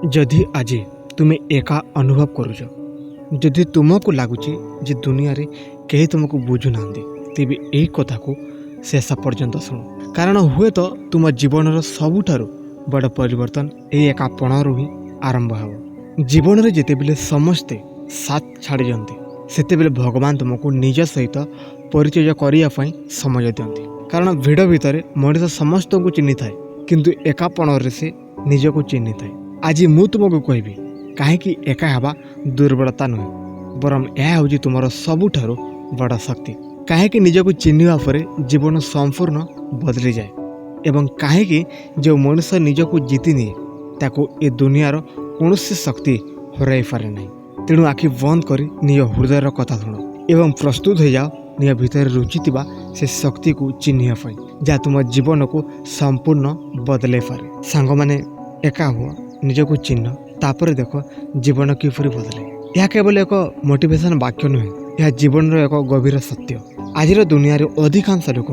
जदि आज तुम्हें एका अनुभव करुच, जदि तुमको लगुच जे दुनिया रे कहीं तुमको बुझु ना तेबे यही कथा को शेष पर्यंत शुण। कारण हुए तो तुम जीवन सबुठारु बड़ परिवर्तन यही एकापणु ही आरंभ हो। जीवन में जितेबले समस्ते साथ छाड़ी जाते सेतेबेले भगवान तुमको निज सहित परिचय करने समय दियंती। कारण भिड़ भितर मनीष समस्त को चिन्ह थाए किंतु एकापण से निजको चिन्ह थाए। आज मु तुमको कहबी कहीं एका हवा दुर्बलता नुहे बरम यह हूँ तुम सबुठारु बड़ शक्ति। कहीं निजको चिन्हवा पर जीवन संपूर्ण बदली जाए एवं कहीं जो मनुष्य निजको जीति निए ताको ए दुनियार कौन शक्ति हराई पारे ना। तेणु आखि बंद कर निज हृदय कथा शुण एवं प्रस्तुत हो जाओ निज भितर रुचिथिबा से शक्ति को चिन्ह जहाँ तुम जीवन को संपूर्ण बदले पारे। सांग माने एका हुआ निजको चिन्ह तापर देख जीवन किपरि बदले। यह केवल एक मोटिवेशन वाक्य नुहे, यह जीवन एक गभीर सत्य। आज दुनिया रे अधिकांश लोक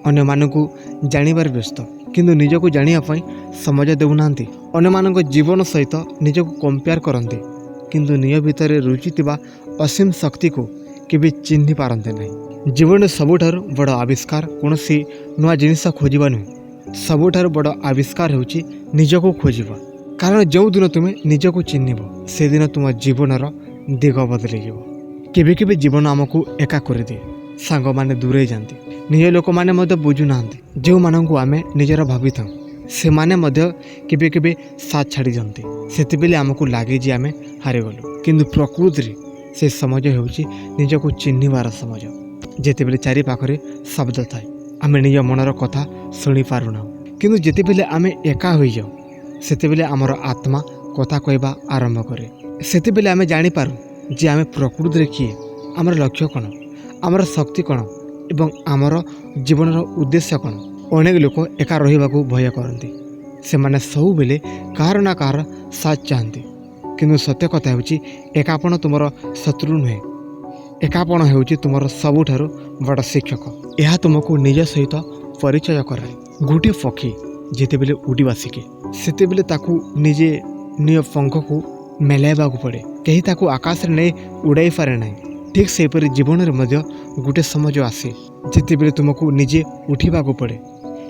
अन्य मानकु जानिबार व्यस्त किंतु निजको जानिया समझ देउना। अन्य मानक जीवन सहित निजको कंपेयर करते किंतु निज भितर रुचि थिबा असीम शक्ति को केबे चिन्ह पारते नहीं। जीवन सबुठारु बड़ आविष्कार कौन सी नुआ जिनिस खोजिबा नुहे, सबुठारु बड़ आविष्कार होउची निजको खोजिबा। कारण जो दिन तुम्हें निजको चिन्हब से दिन तुम जीवन दिग बदल जाव। केबे केबे जीवन आमको एका कर दिए, सांग माने दूरे जाते, निज लोक माने बुझुना। जो मानू आम निजर भावी था से माने केबे केबे साथ छाड़ी जाते सेतेबेले आमको लगे जे आम हारिगलु। किंतु प्रकृति से समझ होउची निजको चिन्हवार समझ। जेतेबेले चारि पाखरे शब्द थाए आम निज मनर कथा शुणी पारुना, किंतु जेतेबेले आम एका हो जाऊ सेतेबेले आमर आत्मा कथा कहवा आरंभ करे। सेतेबेले आम जानिपारू जे आम प्रकृति रे किए, आमर लक्ष्य कौन, आमर शक्ति कौन एवं आमर जीवन उद्देश्य कौन। अनेक लोक एका रहिबा को भय करती, से माने सब बेले कार ना कार साथ चाहती। किंतु सत्य कथा होची एकापण तुमर शत्रु नुहे, एकापण होची तुमर सबुठारु बड़ शिक्षक। यह तुमको निज सहित परिचय कराए। गोटे पक्षी जितेबेले उड़ीबा शिखे सेतेबेले ताकू निजे निज पंख को मेलाइबा पड़े, कहीं ताकू आकाश रे नहीं उड़ाई पारे ना। ठीक सेपरि जीवन में मध्य गोटे समझ आसे जितेबेले तुमको निजे उठा पड़े,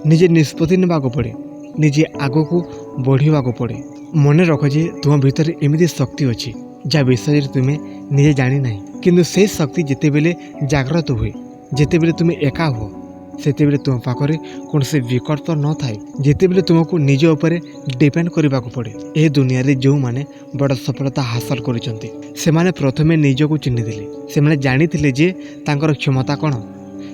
निजे निष्पत्ति नेबा पड़े, निजे आग को बढ़ा पड़े। मन रख जे तुम भीतर एमती शक्ति अच्छी जहाँ विषय तुम्हें निजे जानी ना, किंतु से शक्ति जितेबेले जागृत हुए, जितेबेले तुम्हें एका हो सेतेबेले तुम पाखरे कौन से विकल्प न थाए, जितेबेले तुमको निज उपरे डिपेंड करने पड़े। ए दुनिया रे जो माने बड़ सफलता हासिल करिसंती सेमाने प्रथमे निजको चिन्हिथिले, सेमाने जानिथिले जे तांकर क्षमता कौन,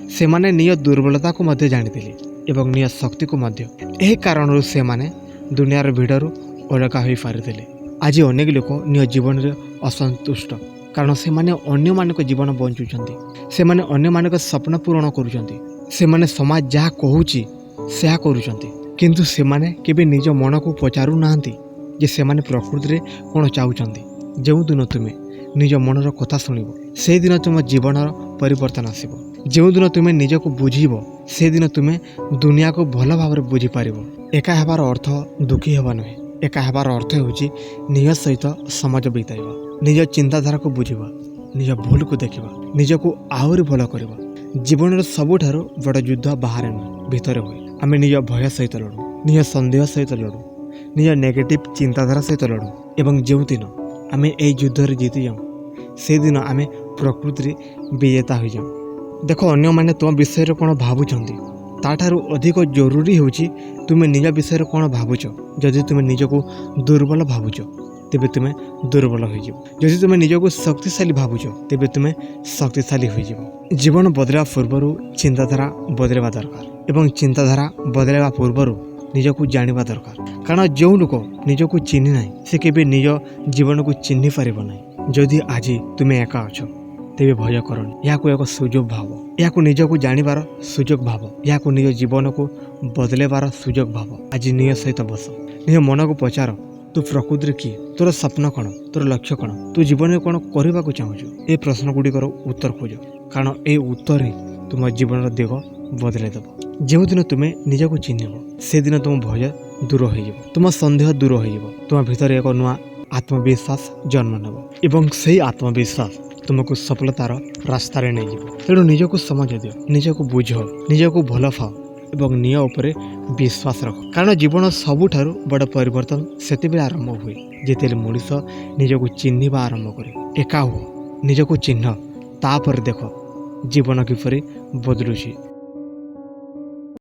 सेमाने निज दुर्बलता को मध्य जानिथिले एवं निज शक्ति को मध्य। एही कारणरू सेमाने दुनियार भिड़रू अलगा होई पारिथिले। आज अनेक लोक निज जीवन रे असंतुष्ट कारण सेमाने अन्य मानक जीवन बंचुचंती, सेमाने अन्य मानक स्वप्न पूर्ण करुचंती, सेमाने समाज जहाँ कहूची सेहा करुचंती। किंतु सेमाने केबे निज मन को पचारू नाहंती जे सेमाने प्रकृति रे कोन चाहुचंती। जो दिन तुम्हें निज मनर कथा शुणिब से दिन तुम जीवन परिवर्तन आसिब। जो दिन तुम्हें निजको बुझीब से दिन तुम्हें दुनिया को भल भाव बुझी पारिब। एका हेबार अर्थ दुखी हेबा नुहे, एका हेबार अर्थ होची निज सहित समाज बिताइबा, निज चिंताधारा को बुझीबा, निज भूल को देखिबा, निजको आहुरी भल करबा। जीवन सबुठारु बड़ युद्ध बाहर नुहे भितर हुए। आम निज भय सहित लड़ू, निज सन्देह सहित लड़ू, निज नेगेटिव चिंताधारा सहित लड़ू एवं जो दिन आम यही युद्ध रे जीति जाऊँ से दिन आम प्रकृति विजेता हो जाऊँ। देख अन्य माने तुम विषय कौन भावुंट ताठारु अधिक जरूरी होची तुम निज विषय कौन भावुच। जदि तुम निजको दुर्बल भावुच तेबे तुम्हें दुर्बल हो जाओ, जदि तुम्हें निजको शक्तिशाली भावुच तेबे तुम्हें शक्तिशाली हो जाओ। जीवन बदलवा पूर्वर चिंताधारा बदलवा दरकार एवं चिंताधारा बदलवा पूर्वर निजको जानिबा दरकार। कारण जो लोक निजको चिन्ह ना से केबे निज जीवन को चिन्ह पारिब ना। जदि आज तुम्हें एका अछ तेबे भय करनी, या एक सुजोग भाव, या निजको जानिबार सुजोग भाव, या निज जीवन को बदलेबार सुजोग भाव। आज निज सहित बस, निज मन को पचार तू प्रकृति रे किए, तोर स्वप्न कौन, तोर लक्ष्य कौन, तू जीवन में कौन करने को चाहूँ। ए प्रश्न गुड़िकर उत्तर खोज, कारण ए उत्तर ही तुम जीवन दिग बदले देव। जो दिन तुम्हें निजको चिन्हब से दिन तुम भय ଦୂର ହୋଇଯିବ, ତୁମ ସନ୍ଦେହ ଦୂର ହୋଇଯିବ, ତୁମ ଭିତରେ ଏକ ନୂଆ ଆତ୍ମବିଶ୍ୱାସ ଜନ୍ମ ନେବ ଏବଂ ସେହି ଆତ୍ମବିଶ୍ୱାସ ତୁମକୁ ସଫଳତାର ରାସ୍ତାରେ ନେଇଯିବ। ତେଣୁ ନିଜକୁ ସମୟ ଦିଅ, ନିଜକୁ ବୁଝ, ନିଜକୁ ଭଲ ପାଅ ଏବଂ ନିଜ ଉପରେ ବିଶ୍ୱାସ ରଖ। କାରଣ ଜୀବନ ସବୁଠାରୁ ବଡ଼ ପରିବର୍ତ୍ତନ ସେତେବେଳେ ଆରମ୍ଭ ହୁଏ ଯେତେବେଳେ ମଣିଷ ନିଜକୁ ଚିହ୍ନିବା ଆରମ୍ଭ କରେ। ଏକା ହୁଅ, ନିଜକୁ ଚିହ୍ନ, ତାପରେ ଦେଖ ଜୀବନ କିପରି ବଦଳୁଛି।